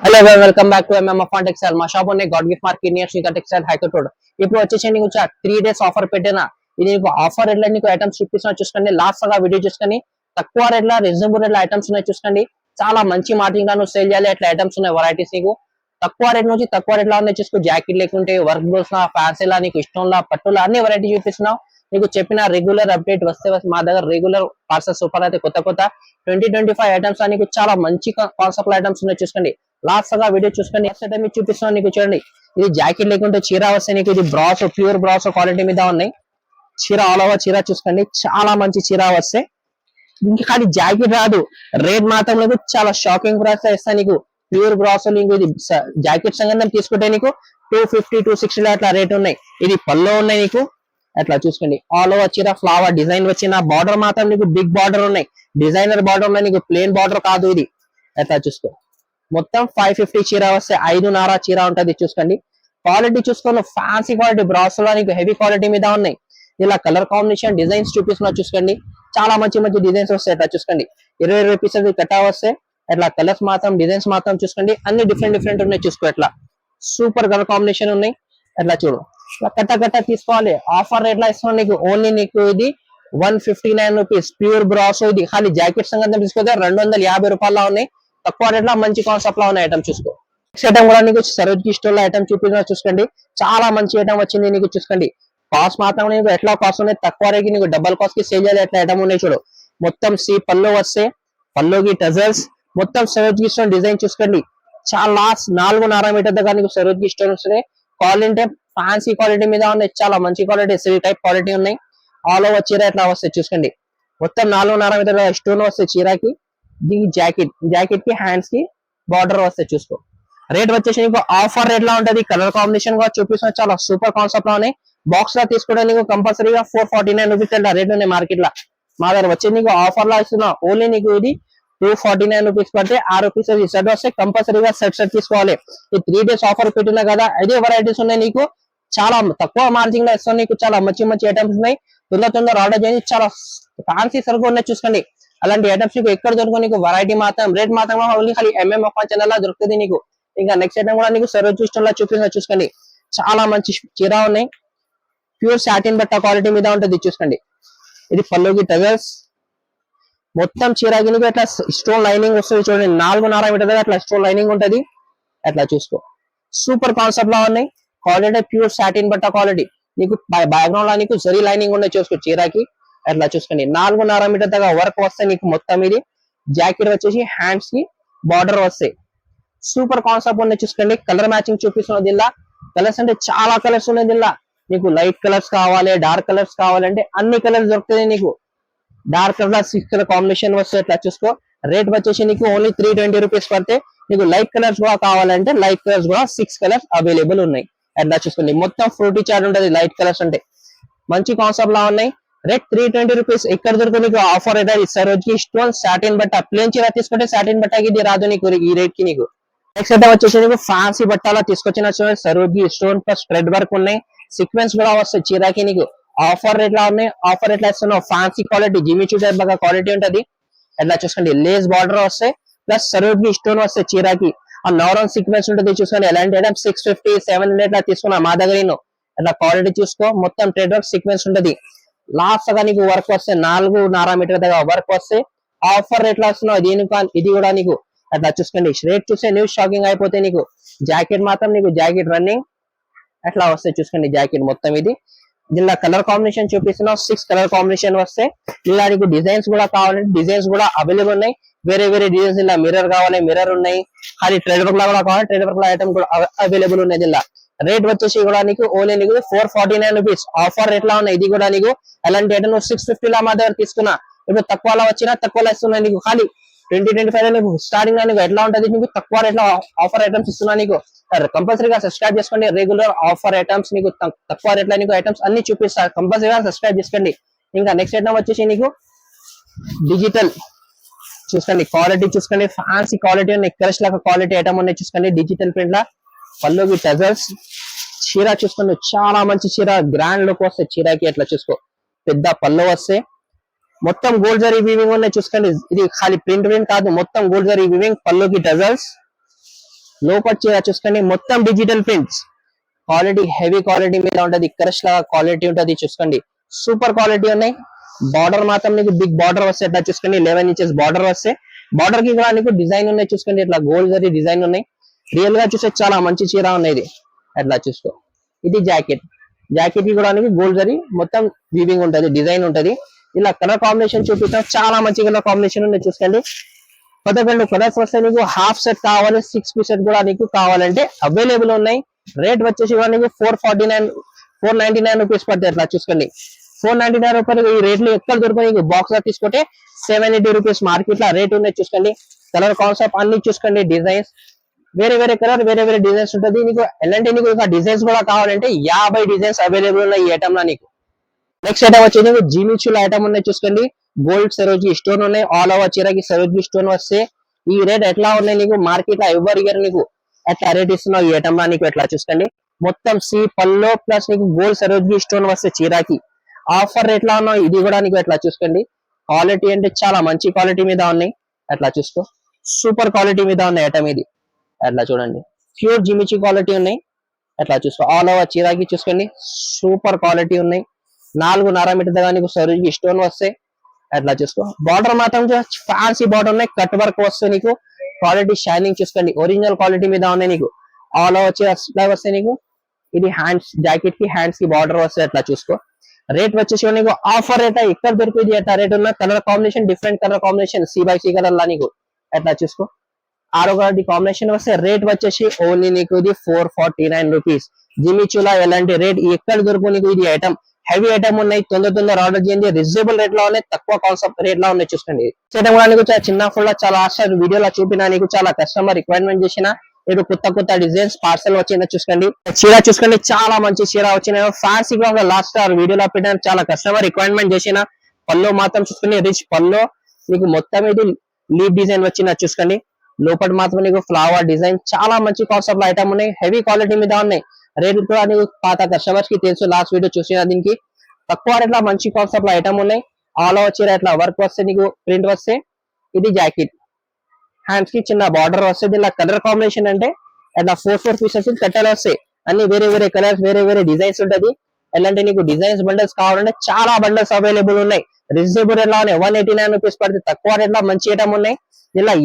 Hello welcome back to MMF textile. మా shop ఉన్నాయి god gift market near Srika textile high court road. ఇప్పుడు వచ్చేసి నీకు 3 days ఆఫర్ పెట్టినా ఇది నీకు ఆఫర్ రేట్ లో నీకు ఐటమ్స్ చూపిస్తున్నా చూసుకోండి. లాస్ట్ గా వీడియో చూసుకొని తక్కువ రేట్ లో రీజనబుల్ రేట్ లో ఐటమ్స్ ఉన్నాయి చూసుకోండి. చాలా మంచి మార్కెటింగ్ లో నువ్వు సేల్ చేయాలి అట్లా ఐటమ్స్ ఉన్నాయి వెరైటీస్ నీకు తక్కువ రేట్ నుంచి తక్కువ రేట్ లో ఉన్నాయి చూసుకో. జాకెట్ లేకుంటే వర్క్ బ్లౌస్ లా ఫ్యాన్సీలా నీకు ఇష్టంలా పట్టులా అన్ని వెరైటీ చూపిస్తున్నావు. నీకు చెప్పిన రెగ్యులర్ అప్డేట్ వస్తే మా దగ్గర రెగ్యులర్ పార్సల్ సూపర్ అయితే కొత్త 20-25 ఐటమ్స్ నీకు చాలా మంచి కాన్సెప్ట్ ఐటమ్స్ ఉన్నాయి చూసుకోండి. లాస్ట్ గా వీడియో చూసుకొని మీకు చూపిస్తున్నాను. నీకు చూడండి ఇది జాకెట్ లేకుంటే చీర వస్తే నీకు ఇది బ్రాస్ ప్యూర్ బ్రాస్ క్వాలిటీ మీద ఉన్నాయి. చీర ఆల్ ఓవర్ చీర చూసుకోండి చాలా మంచి చీర వస్తే ఇంకా ఖాళీ జాకెట్ రాదు. రేట్ మాత్రం లేదు చాలా షాకింగ్ ప్రైస్ ఇస్తా నీకు. ప్యూర్ బ్రాస్ నీకు ఇది జాకెట్ సంగతి తీసుకుంటే నీకు 250-260 అట్లా రేట్ ఉన్నాయి. ఇది పల్లో ఉన్నాయి నీకు అట్లా చూసుకోండి. ఆల్ ఓవర్ చీర ఫ్లవర్ డిజైన్ వచ్చిన బార్డర్ మాత్రం నీకు బిగ్ బార్డర్ ఉన్నాయి. డిజైనర్ బార్డర్ ఉన్నాయి నీకు ప్లేన్ బార్డర్ కాదు ఇది. అట్లా చూసుకో మొత్తం 550 చీర వస్తే 5.5 చీర ఉంటది చూసుకోండి. క్వాలిటీ చూసుకోండి ఫ్యాన్సీ క్వాలిటీ బ్రాస్ లో నీకు హెవీ క్వాలిటీ మీద ఉన్నాయి. ఇలా కలర్ కాంబినేషన్ డిజైన్స్ చూపిస్తున్నా చూసుకోండి. చాలా మంచి మంచి డిజైన్స్ వస్తాయి అట్లా చూసుకోండి. 20 పీసెస్ కట్టా వస్తే అట్లా కలర్స్ మాత్రం డిజైన్స్ మాత్రం చూసుకోండి అన్ని డిఫరెంట్ ఉన్నాయి చూసుకో. అట్లా సూపర్ కలర్ కాంబినేషన్ ఉన్నాయి. అట్లా చూడు కట్ట తీసుకోవాలి. ఆఫర్ రేట్ లో ఇస్తున్నాం నీకు. ఓన్లీ నీకు ఇది 159 రూపీస్ ప్యూర్ బ్రాస్. ఇది ఖాళీ జాకెట్ సంగతి తీసుకోతే 250 రూపాయల్లో ఉన్నాయి. తక్కువ రేట్ లో మంచి కాన్సెప్ట్ లో ఉన్న ఐటమ్ చూసుకో. నెక్స్ట్ ఐటమ్ కూడా నీకు సరోజ్కి స్టోర్ లో ఐటమ్ చూపించిన చూసుకోండి. చాలా మంచి ఐటమ్ వచ్చింది నీకు చూసుకోండి. కాస్ట్ మాత్రం నీకు ఎట్లా కాస్ట్ ఉన్నాయి తక్కువ రేట్ నీకు డబల్ కాస్ట్ కి సేల్ చేయాలి ఎట్లా ఐటమ్ ఉన్నాయి చూడు. మొత్తం పల్లో వస్తే పల్లోకి టజల్స్ మొత్తం సరోజ్కి స్టోన్ డిజైన్ చూసుకోండి. చాలా 4.5 మీటర్ దగ్గర నీకు సరోజ్కి స్టోన్ వస్తున్నాయి. క్వాలిటీ ఫ్యాన్సీ క్వాలిటీ మీద ఉన్నాయి. చాలా మంచి క్వాలిటీ టైప్ క్వాలిటీ ఉన్నాయి. ఆల్ ఓవర్ చీర ఎట్లా వస్తాయి చూసుకోండి. మొత్తం 4.5 మీటర్ స్టోన్ వస్తాయి చీరకి. దీనికి జాకెట్ కి హ్యాండ్స్ కి బార్డర్ వస్తాయి చూసుకో. రేట్ వచ్చేసి నీకు ఆఫర్ రేట్ లో ఉంటది. కలర్ కాంబినేషన్ కూడా చూపిస్తున్నా చాలా సూపర్ కాన్సెప్ట్ లో ఉన్నాయి. బాక్స్ లో తీసుకుంటే నీకు కంపల్సరీగా 449 రూపీస్ రేట్ ఉన్నాయి మార్కెట్ లో. మా దగ్గర వచ్చి నీకు ఆఫర్ లో ఇస్తున్నా. ఓన్లీ నీకు ఇది 249 రూపీస్ పడితే 6 పీసెస్ ఈ సెట్ వస్తే కంపల్సరీగా సెట్ తీసుకోవాలి. ఈ 3 days ఆఫర్ పెట్టినా కదా అదే వెరైటీస్ ఉన్నాయి నీకు. చాలా తక్కువ మార్జిన్ లో ఇస్తాను నీకు. చాలా మంచి ఐటమ్స్ ఉన్నాయి. తొందర ఆర్డర్ చేయండి. చాలా ఫ్యాన్సీ సరుకు ఉన్నాయి చూసుకోండి. అలాంటి ఐటమ్స్ నీకు ఎక్కడ దొరకవు. నీకు వెరైటీ మాత్రం రేట్ మాత్రం ఓన్లీ ఖాళీ ఎంఎంఎఫ్ ఛానల్ లో దొరుకుతుంది నీకు. ఇంకా నెక్స్ట్ ఐటమ్ కూడా నీకు సరోజ్ లో చూసుకోండి. చాలా మంచి చీర ఉన్నాయి. ప్యూర్ సాటిన్ బట్ట క్వాలిటీ మీద ఉంటుంది చూసుకోండి. ఇది పల్లోకి టజల్స్ మొత్తం చీరకి నీకు అట్లా స్టోన్ లైనింగ్ వస్తుంది చూడండి. 4.5 మీటర్ దగ్గర అట్లా స్టోన్ లైనింగ్ ఉంటది. అట్లా చూసుకో సూపర్ కాన్సెప్ట్ లో ఉన్నాయి. క్వాలిటీ ప్యూర్ సాటిన్ బట్ట క్వాలిటీ నీకు బ్యాక్గ్రౌండ్ లో నీకు జరీ లైనింగ్ ఉన్నాయి చూసుకో చీరకి. అట్లా చూసుకోండి 4.5 మీటర్ దగ్గర వర్క్ వస్తే నీకు మొత్తం ఇది జాకెట్ వచ్చేసి హ్యాండ్స్ కి బార్డర్ వస్తాయి. సూపర్ కాన్సెప్ట్ ఉన్నాయి చూసుకోండి. కలర్ మ్యాచింగ్ చూపిస్తున్న దీనిలా కలర్స్ అంటే చాలా కలర్స్ ఉన్నాయి దీనిలా. నీకు లైట్ కలర్స్ కావాలి డార్క్ కలర్స్ కావాలంటే అన్ని కలర్స్ దొరుకుతాయి నీకు. డార్క్ కలర్ 6 కలర్ కాంబినేషన్ వస్తే అట్లా చూసుకో. రేట్ వచ్చేసి నీకు ఓన్లీ 320 రూపీస్ పడితే నీకు లైట్ కలర్స్ కూడా కావాలంటే లైట్ కలర్స్ కూడా 6 కలర్స్ అవైలబుల్ ఉన్నాయి. అట్లా చూసుకోండి. మొత్తం ఫ్రూటీ చాట్ ఉంటుంది లైట్ కలర్స్ అంటే మంచి కాన్సెప్ట్ లా ఉన్నాయి. Rate 320 rupees. ఎక్కడ దొరుకుతుంది నీకు ఆఫర్ అయితే సరోజ్కి స్టోన్ సాటిన్ బట్ట ప్లేన్ చీర తీసుకుంటే సాటిన్ బట్టకి ఇది రాదు నీకు ఈ రేట్ కి నీకు. నెక్స్ట్ అయితే వచ్చేసి నీకు ఫ్యాన్సీ బట్టాలో తీసుకొచ్చిన సరోజ్కి స్టోన్ ప్లస్ స్ప్రెడ్ వర్క్ ఉన్నాయి. సీక్వెన్స్ కూడా వస్తాయి చీరకి నీకు. ఆఫర్ రేట్ లా ఉన్నాయి. ఆఫర్ రేట్ ఇస్తున్నావు. ఫ్యాన్సీ క్వాలిటీ జిమ్మి చూడే బాగా క్వాలిటీ ఉంటది. అట్లా చూసుకోండి. లేస్ బార్డర్ వస్తాయి ప్లస్ సరోజ్కి స్టోన్ వస్తాయి చీరకి. ఆ నార్మల్ సీక్వెన్స్ ఉంటుంది చూసుకోండి. ఎలాంటి ఐటమ్ 650-700 లా తీసుకున్నా మా దగ్గర. అట్లా క్వాలిటీ చూసుకో. మొత్తం ట్రేడ్ వర్క్ సీక్వెన్స్ ఉంటది. లాస్ట్ గా నీకు వర్క్ వస్తే 4.5 మీటర్ దగ్గర వర్క్ వస్తే ఆఫర్ రేట్ లో వస్తున్నావు. ఇది కూడా నీకు అట్లా చూసుకోండి. రేట్ చూస్తే న్యూస్ షాకింగ్ అయిపోతే నీకు. జాకెట్ మాత్రం నీకు జాకెట్ రన్నింగ్ అట్లా వస్తాయి చూసుకోండి. జాకెట్ మొత్తం ఇది దీనిలో కలర్ కాంబినేషన్ చూపిస్తున్నావు. 6 కలర్ కాంబినేషన్ వస్తే ఇలా నీకు డిజైన్స్ కూడా కావాలంటే డిజైన్స్ కూడా అవైలబుల్ ఉన్నాయి. వేరే డిజైన్స్ ఇలా మిర్రర్ కావాలి మిర్రర్ ఉన్నాయి. ఖాళీ ట్రేడ్ వర్క్ లా కూడా కావాలి ట్రేడ్ వర్క్ లా ఐటమ్ కూడా అవైలబుల్ ఉన్నాయి. ఇలా రేట్ వచ్చేసి కూడా నీకు ఓన్లీ నీకు 449 రూపీస్ ఆఫర్ రేట్ లా ఉన్నాయి. ఇది కూడా నీకు ఎలాంటి ఐటమ్ 650 లా మా దగ్గర తీసుకున్నా. ఇప్పుడు తక్కువలో వచ్చినా తక్కువలో ఇస్తున్నా నీకు. ఖాళీ 20-25 నీకు స్టార్టింగ్ లో నీకు ఎట్లా ఉంటుంది నీకు తక్కువ రేట్ లో ఆఫర్ ఐటమ్స్ ఇస్తున్నా నీకు. కంపల్సరీగా సబ్స్క్రైబ్ చేసుకోండి. రెగ్యులర్ ఆఫర్ ఐటమ్స్ నీకు తక్కువ రేట్ లో నీకు ఐటమ్స్ అన్ని చూపిస్తారు. కంపల్సరీగా సబ్స్క్రైబ్ చేసుకోండి. ఇంకా నెక్స్ట్ ఐటమ్ వచ్చేసి నీకు డిజిటల్ చూసుకోండి. క్వాలిటీ చూసుకోండి. ఫ్యాన్సీ క్వాలిటీ ఉన్నాయి. కలర్స్ లాగా క్వాలిటీ ఐటమ్ ఉన్నాయి చూసుకోండి. డిజిటల్ ప్రింట్ లా పల్లోకి టజల్స్ చీర చూసుకోండి. చాలా మంచి చీర గ్రాండ్ లుక్ వస్తే చీరకి అట్లా చూసుకో. పెద్ద పల్లో వస్తే మొత్తం గోల్డ్ జరీ వీవింగ్ ఉన్నాయి చూసుకోండి. ఇది ఖాళీ ప్రింట్ కాదు మొత్తం గోల్డ్ జరీ వీవింగ్. పల్లోకి టజల్స్ లోపల చీర చూసుకోండి మొత్తం digital prints, quality heavy quality మీద ఉంటది, క్రష్ లాగా క్వాలిటీ ఉంటది చూసుకోండి, సూపర్ క్వాలిటీ ఉన్నాయి. బార్డర్ మాత్రం నీకు బిగ్ బార్డర్ వస్తే ఇట్లా చూసుకోండి 11 ఇంచెస్ బార్డర్ వస్తే, బార్డర్ కి కూడా నీకు డిజైన్ ఉన్నాయి చూసుకోండి, ఇట్లా గోల్డ్ జరీ డిజైన్ ఉన్నాయి. రియల్ గా చూస్తే చాలా మంచి చీర ఉన్నాయి ఇది. అట్లా చూసుకో, ఇది జాకెట్, జాకెట్ కి కూడా నీకు గోల్డ్ జరీ మొత్తం వీవింగ్ ఉంటది, డిజైన్ ఉంటది. ఇలా కలర్ కాంబినేషన్ చూపిస్తాం, చాలా మంచి కలర్ కాంబినేషన్ ఉంది చూసుకోండి. పదకొండు కలర్స్ వస్తాయి నీకు. హాఫ్ సెట్ కావాలి, 6 పీస్ సెట్ కూడా నీకు కావాలంటే అవైలబుల్ ఉన్నాయి. రేట్ వచ్చేసి కూడా నీకు 499 రూపీస్ పడుతుంది. అట్లా చూసుకోండి 499 రూపాయలు. ఈ రేట్లు ఎక్కడ దొరుకుతాయి నీకు? బాక్స్ లో తీసుకుంటే 780 రూపీస్ మార్కెట్ లో రేట్ ఉన్నాయి చూసుకోండి. కలర్ కాన్సెప్ట్ అన్ని చూసుకోండి, డిజైన్స్ వేరే వేరే కలర్ వేరే వేరే డిజైన్స్ ఉంటుంది నీకు. ఎలాంటి నీకు ఇంకా డిజైన్స్ కూడా కావాలంటే 50 డిజైన్స్ అవైలబుల్ ఉన్నాయి ఈ ఐటమ్ లో నీకు. నెక్స్ట్ ఐటమ్ వచ్చి నీకు జిమిచుల ఐటమ్ ఉన్నాయి చూసుకోండి. గోల్డ్ సరోజీ స్టోన్ ఉన్నాయి, ఆల్ ఓవర్ చీరకి సరోజీ స్టోన్ వస్తే ఈ రేట్ ఎట్లా ఉన్నాయి నీకు? మార్కెట్ లో ఎవరి ఇయర్ నీకు ఎట్లా రేట్ ఇస్తున్నావు ఈ ఐటమ్ లో నీకు? ఎట్లా చూసుకోండి మొత్తం సి పల్లో ప్లస్ నీకు గోల్డ్ సరోజీ స్టోన్ వస్తే చీరకి ఆఫర్ రేట్ లా ఉన్నావు. ఇది కూడా నీకు ఎట్లా చూసుకోండి. క్వాలిటీ అంటే చాలా మంచి క్వాలిటీ మీద ఉన్నాయి. అట్లా చూసుకో, సూపర్ క్వాలిటీ మీద ఉన్నాయి ఐటమ్ ఇది. అట్లా చూడండి ప్యూర్ జిమిచి క్వాలిటీ ఉన్నాయి. అట్లా చూసుకో, ఆల్ ఓవర్ చీరకి చూసుకోండి, సూపర్ క్వాలిటీ ఉన్నాయి. 4.5 మీటర్ దగ్గర నీకు సరోజీ స్టోన్ వస్తాయి. అట్లా చూసుకో, బార్డర్ మాత్రం ఫ్యాన్సీ బార్డర్ ఉన్నాయి, కట్ వర్క్ వస్తుంది నీకు. క్వాలిటీ షైనింగ్ చూసుకోండి, ఒరిజినల్ క్వాలిటీ మీద ఉన్నాయి నీకు. ఆల్ ఓవర్ చీర వస్తాయి నీకు. ఇది హ్యాండ్స్, జాకెట్ కి హ్యాండ్స్ కి బార్డర్ వస్తాయి. అట్లా చూసుకో, రేట్ వచ్చేసి నీకు ఆఫర్ రేట్ ఇక్కడ దొరికింది. ఎట్లా రేట్ ఉన్న colour combination different colour combination C/C colour లా నీకు. అట్లా చూసుకో, 6 కలర్ కాంబినేషన్ వస్తే రేట్ వచ్చేసి ఓన్లీ నీకు ఇది 449 రూపీస్. జిమిచులా ఎలాంటి రేట్ ఎక్కడ దొరుకు నీకు? ఇది ఐటమ్ హెవీ ఐటమ్ ఉన్నాయి, తొందర ఆర్డర్ చేయండి. రీజనబుల్ రేట్ లో ఉన్నాయి, తక్కువ కాన్సెప్ట్ రేట్ లో ఉన్నాయి చూసుకోండి. ఐటమ్ కూడా నీకు చిన్న ఫుల్ చాలా ఆశ వీడియోలో చూపినా నీకు, చాలా కస్టమర్ రిక్వైర్మెంట్ చేసిన మీరు కొత్త డిజైన్స్ పార్సల్ వచ్చిందో చూసుకోండి. చీర చూసుకోండి, చాలా మంచి చీర వచ్చిన ఫ్యాన్సీ కూడా లాస్ట్ వీడియోలో పెట్టాను, చాలా కస్టమర్ రిక్వైర్మెంట్ చేసిన. పల్లో మాత్రం చూసుకోండి, రిచ్ పల్లో నీకు మొత్తం ఇది లీవ్ డిజైన్ వచ్చిన చూసుకోండి. లోపల మాత్రం నీకు ఫ్లవర్ డిజైన్, చాలా మంచి కాన్సెప్ట్ ఐటమ్ ఉన్నాయి, హెవీ క్వాలిటీ మీద ఉన్నాయి. రేట్ కూడా నీకు పాత కస్టమర్స్ కి తెలుసు, లాస్ట్ వీడియో చూసిన దీనికి తక్కువ రేట్ లో మంచి కాన్సెప్ట్ ఐటమ్ ఉన్నాయి. ఆల్ ఓవర్ చీర ఇట్లా వర్క్ వస్తే నీకు ప్రింట్ వస్తే, ఇది జాకెట్ హ్యాండ్స్ కి చిన్న బార్డర్ వస్తుంది. ఇలా కలర్ కాంబినేషన్ అంటే అట్లా 4 పీసెస్ కట్టలు వస్తాయి, అన్ని వేరే వేరే కలర్స్ వేరే వేరే డిజైన్స్ ఉంటది. ఎలాంటి నీకు డిజైన్స్ బండల్స్ కావాలంటే చాలా బండల్స్ అవైలబుల్ ఉన్నాయి. రీజనబుల్ రేట్ లో ఉన్నాయి, 189 రూపీస్ పడుతుంది. తక్కువ రేట్ లో మంచి ఐటమ్ ఉన్నాయి. ఇలా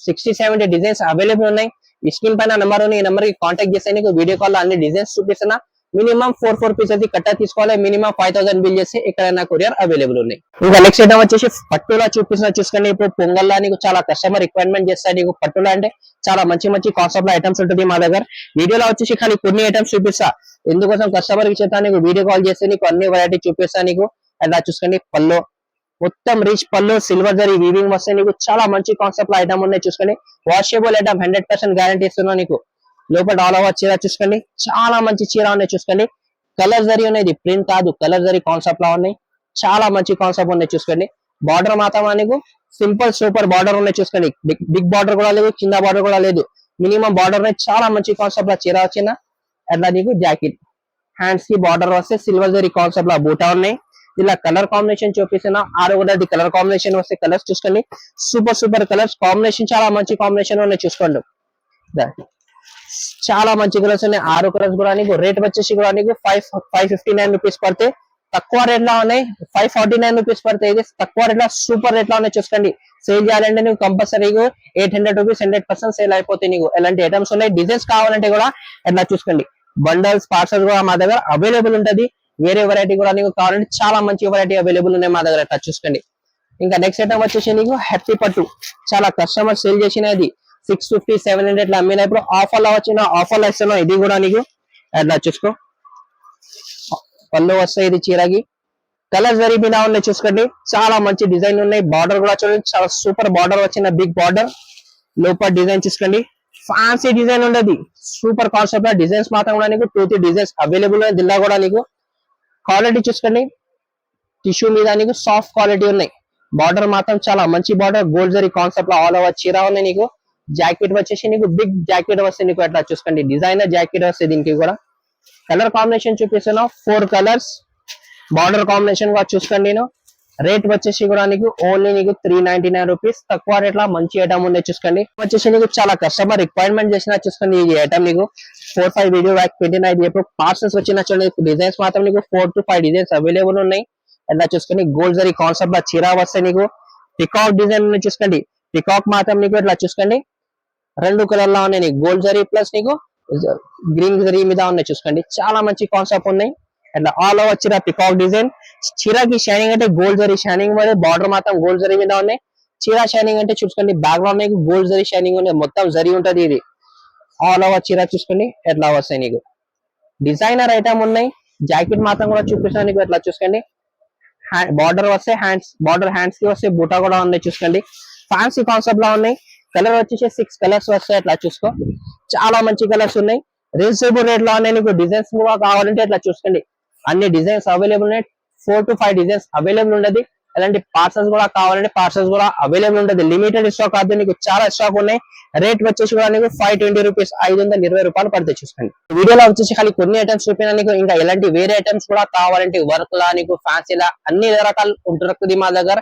60-70 డిజైన్స్ అవైలబుల్ ఉన్నాయి. ఈ స్క్రీన్ పైన నెంబర్ ఉంది, ఈ నెంబర్ కి కాంటాక్ట్ చేస్తే నీకు వీడియో కాల్ లో అన్ని డిజైన్స్ చూపిస్తున్నా. మినిమం 4 పీసెస్ కట్ట తీసుకోవాలి, మినిమం 5000 బిల్ చేసి ఎక్కడైనా కొరియర్ అవైలబుల్ ఉన్నాయి. ఇంకా నెక్స్ట్ ఐటమ్ వచ్చేసి పట్టులా చూపిస్తున్నా చూసుకోండి. ఇప్పుడు పొంగల్లా నీకు చాలా కస్టమర్ రిక్వైర్మెంట్ చేస్తాయి. నీకు పట్టులా అంటే చాలా మంచి కాన్సెప్ట్ ఐటమ్స్ ఉంటుంది మా దగ్గర. వీడియోలో వచ్చేసి కానీ కొన్ని ఐటమ్స్ చూపిస్తా, ఎందుకోసం కస్టమర్ కి చేస్తా నీకు వీడియో కాల్ చేస్తే నీకు అన్ని వెరైటీ చూపిస్తా నీకు. అలా చూసుకోండి, పల్లో మొత్తం రిచ్ పల్లో సిల్వర్ జరీ వీవింగ్ వస్తే నీకు చాలా మంచి కాన్సెప్ట్ ఐటమ్ ఉన్నాయి చూసుకోండి. వాషబుల్ ఐటమ్ 100% గ్యారంటీ ఇస్తున్నా నీకు. లోపల ఆల్ ఓవర్ చీర చూసుకోండి, చాలా మంచి చీర ఉన్నాయి చూసుకోండి. కలర్ జరీ ఉన్నాయి, ప్రింట్ కాదు, కలర్ జరీ కాన్సెప్ట్ లా ఉన్నాయి. చాలా మంచి కాన్సెప్ట్ ఉన్నాయి చూసుకోండి. బార్డర్ మాత్రం నీకు సింపుల్ సూపర్ బార్డర్ ఉన్నాయి చూసుకోండి. బిగ్ బార్డర్ కూడా లేదు, కింద బార్డర్ కూడా లేదు, మినిమం బార్డర్ ఉన్నాయి. చాలా మంచి కాన్సెప్ట్ లా చీర వచ్చిన. అట్లా నీకు జాకెట్ హ్యాండ్స్ కి బార్డర్ వస్తే సిల్వర్ జరీ కాన్సెప్ట్ లా బూటా ఉన్నాయి. ఇలా కలర్ కాంబినేషన్ చూపిస్తున్నా. 6 కలర్ కాంబినేషన్ వస్తే కలర్స్ చూసుకోండి, సూపర్ కలర్స్ కాంబినేషన్, చాలా మంచి కాంబినేషన్ ఉన్నాయి చూసుకోండి. చాలా మంచి కలర్స్ ఉన్నాయి, 6 కలర్స్ కూడా నీకు. రేట్ వచ్చేసి కూడా నీకు 559 రూపీస్ పడితే తక్కువ రేట్ లో ఉన్నాయి. 549 రూపీస్ పడితే ఇది తక్కువ రేట్ లో సూపర్ రేట్ లో ఉన్నాయి చూసుకోండి. సేల్ చేయాలంటే నీకు కంపల్సరీ 800 రూపీస్ 100% సేల్ అయిపోతాయి నీకు. ఎలాంటి ఐటమ్స్ ఉన్నాయి, డిజైన్స్ కావాలంటే కూడా ఎట్లా చూసుకోండి. బండల్స్ పార్సల్ కూడా మా దగ్గర అవైలబుల్ ఉంటది. వేరే వెరైటీ కూడా నీకు కావాలంటే చాలా మంచి వెరైటీ అవైలబుల్ ఉన్నాయి మా దగ్గర. టచ్ చూసుకోండి. ఇంకా నెక్స్ట్ ఐటమ్ వచ్చేసి నీకు హ్యాపీ పట్టు, చాలా కస్టమర్ సేల్ చేసినది 650-700 అమ్మిన. ఇప్పుడు ఆఫర్ లో వచ్చిన ఆఫర్ లో ఇస్తున్నా, ఇది కూడా నీకు. అట్లా చూసుకో, పళ్ళు వస్తాయి ఇది చీరకి. కలర్ జరీ మీద ఉన్నాయి చూసుకోండి, చాలా మంచి డిజైన్ ఉన్నాయి. బార్డర్ కూడా చూడండి, చాలా సూపర్ బార్డర్ వచ్చిన బిగ్ బార్డర్. లోపల డిజైన్ చూసుకోండి, ఫ్యాన్సీ డిజైన్ ఉండదు, సూపర్ కాన్సెప్ట్. డిజైన్స్ మాత్రం కూడా నీకు 2-3 డిజైన్స్ అవైలబుల్ ఉన్నాయి. దిల్లా కూడా నీకు క్వాలిటీ చూసుకోండి, టిష్యూ మీద నీకు సాఫ్ట్ క్వాలిటీ ఉన్నాయి. బార్డర్ మాత్రం చాలా మంచి బార్డర్, గోల్డ్ జరీ కాన్సెప్ట్ లో ఆల్ ఓవర్ చీర ఉన్నాయి నీకు. జాకెట్ వచ్చేసి నీకు బిగ్ జాకెట్ వస్తుంది నీకు. అట్లా చూసుకోండి, డిజైనర్ జాకెట్ వస్తుంది దీనికి కూడా. కలర్ కాంబినేషన్ చూపిస్తున్నా, 4 కలర్స్. బార్డర్ కాంబినేషన్ కూడా చూసుకోండి నేను. రేట్ వచ్చేసి కూడా నీకు ఓన్లీ నీకు 399 రూపీస్, తక్కువ రేట్ లో మంచి ఐటమ్ ఉంది చూసుకోండి. వచ్చేసి నీకు చాలా కస్టమర్ రిక్వైర్మెంట్ చేసిన చూసుకోండి. ఈ ఐటమ్ నీకు 4-5 వీడియో బ్యాక్ పెట్టిన ఇప్పుడు పార్సల్స్ వచ్చిన చూడండి. డిజైన్స్ మాత్రం నీకు 4 to 5 డిజైన్స్ అవైలబుల్ ఉన్నాయి. అట్లా చూసుకొని గోల్డ్ జరీ కాన్సెప్ట్ లో చీర వస్తే నీకు పికాక్ డిజైన్ చూసుకోండి. పికాక్ మాత్రం నీకు ఇట్లా చూసుకోండి 2 కలర్ లో ఉన్నాయి. నీకు గోల్డ్ జరీ ప్లస్ నీకు గ్రీన్ జరీ మీద ఉన్నాయి చూసుకోండి. చాలా మంచి కాన్సెప్ట్ ఉన్నాయి. అట్లా ఆల్ ఓవర్ చీర పికాక్ డిజైన్. చీరకి షైనింగ్ అంటే గోల్డ్ జరీ షైనింగ్ మీద, బార్డర్ మాత్రం గోల్డ్ జరీ మీద ఉన్నాయి. చీర షైనింగ్ అంటే చూసుకోండి బ్యాక్గ్రౌండ్ నీకు గోల్డ్ జరీ షైనింగ్ ఉన్నాయి. మొత్తం జరీ ఉంటది. ఇది ఆల్ ఓవర్ చీర చూసుకోండి ఎట్లా వస్తాయి నీకు డిజైనర్ ఐటమ్ ఉన్నాయి. జాకెట్ మాత్రం కూడా చూపిస్తాను నీకు ఎట్లా చూసుకోండి. బార్డర్ వస్తే బార్డర్ హ్యాండ్స్ కి వస్తే బూటా కూడా ఉన్నాయి చూసుకోండి. ఫ్యాన్సీ కాన్సెప్ట్ లో ఉన్నాయి. కలర్ వచ్చేసి 6 కలర్స్ వస్తాయి. అట్లా చూసుకో చాలా మంచి కలర్స్ ఉన్నాయి. రీజనబుల్ రేట్ లో ఉన్నాయి. నీకు డిజైన్స్ కూడా కావాలంటే ఇట్లా చూసుకోండి. అన్ని డిజైన్స్ అవైలబుల్ ఉన్నాయి. 4 to 5 డిజైన్స్ అవైలబుల్ ఉండదు. అలాంటి పార్సల్స్ కూడా కావాలంటే పార్సల్స్ కూడా అవైలబుల్ ఉంటుంది. లిమిటెడ్ స్టాక్ కాదు, నీకు చాలా స్టాక్ ఉన్నాయి. రేట్ వచ్చేసి కూడా నీకు 520 రూపీస్, 520 రూపాయలు పడితే చూసుకోండి. వీడియోలో వచ్చేసి ఖాళీ కొన్ని ఐటమ్స్ చూపినా నీకు. ఇంకా ఎలాంటి వేరే ఐటమ్స్ కూడా కావాలంటే వర్క్ లా నీకు ఫ్యాన్సీ లా అన్ని రకాలు ఉంటుంది మా దగ్గర.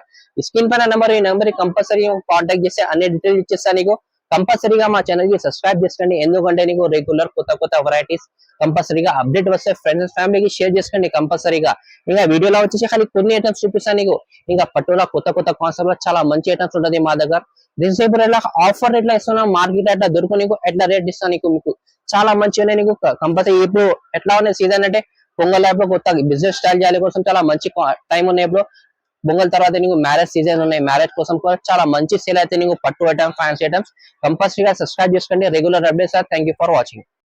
స్క్రీన్ పైన నెంబర్, ఈ నెంబర్ కంపల్సరీ కాంటాక్ట్ చేస్తే అన్ని డీటెయిల్స్ ఇచ్చేస్తా నీకు. కంపల్సరీగా మా ఛానల్ కి సబ్స్క్రైబ్ చేసుకోండి. ఎందుకంటే నీకు రెగ్యులర్ కొత్త వెరైటీస్ కంపల్సరీగా అప్డేట్ వస్తే ఫ్రెండ్స్ ఫ్యామిలీకి షేర్ చేసుకోండి కంపల్సరీగా. ఇంకా వీడియోలో వచ్చేసి ఖాళీ కొన్ని ఐటమ్స్ చూపిస్తాను నీకు. ఇంకా పట్టులో కొత్త కాన్సెప్ట్ లో చాలా మంచి ఐటమ్స్ ఉంటుంది మా దగ్గర. రీజనబుల్ రేట్ లో ఆఫర్ రేట్ లో ఇస్తున్నాం. మార్కెట్ ఎట్లా దొరుకు నీకు ఎట్లా రేట్ ఇస్తాను మీకు చాలా మంచి ఉన్నాయి నీకు. కంపల్సరీ ఇప్పుడు ఎట్లా ఉన్నాయి సీజన్ అంటే పొంగల్ యాప్ లో కొత్త బిజినెస్ స్టార్ట్ చేయాలి కోసం చాలా మంచి టైం ఉన్నాయి. ఇప్పుడు పొంగల్ తర్వాత నీకు మ్యారేజ్ సీజన్ ఉన్నాయి. మ్యారేజ్ కోసం కూడా చాలా మంచి సేల్ అయితే నీకు పట్టు ఐటమ్ ఫ్యాన్సీ ఐటమ్స్. కంపల్సరీగా సబ్స్క్రైబ్ చేసుకోండి. Regular updates. Thank you for watching.